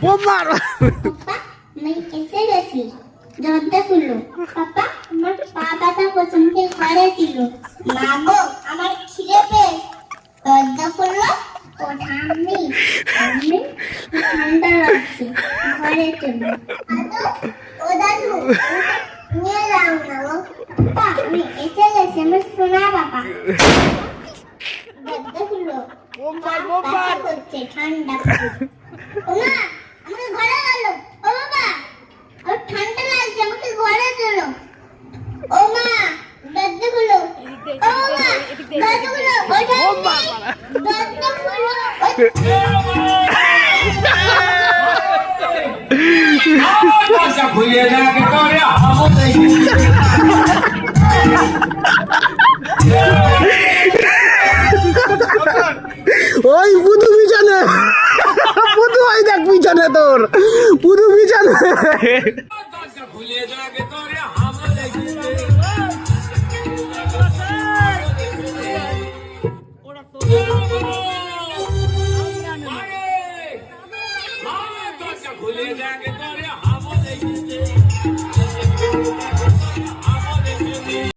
বোমার मैं कैसे गसी দরজা খুললো পাপা আমার পা ব্যথা করছে আমাকে ঘরে দিল মা গো আমার খিদে পেয়ে দরজা খুললো ও ঠাম্মি ঠাম্মি ঠান্ডা লাগছে ঘরে চলো ও দাদু নিয়ে যাও না ও পাপা আমি এসে গেছি আমার সোনা বাবা দরজা খুললো বোমার করছে ঠান্ডা ও মা আমাকে ঘরে গেল ও বাবা আর ঠান্ডা লাগছে আমাকে ঘরে চলো ও মা দরজা খুলো ও মা দরজা খুলো ও দরজা খুলো দরজা খুলে রাখ তোরে ওই পুদু বিছানে পুদু ওই দেখ বিছানে তোর পুদু বিছানে দরজা খুলে রাখ তোরে দরজা খুলে রাখ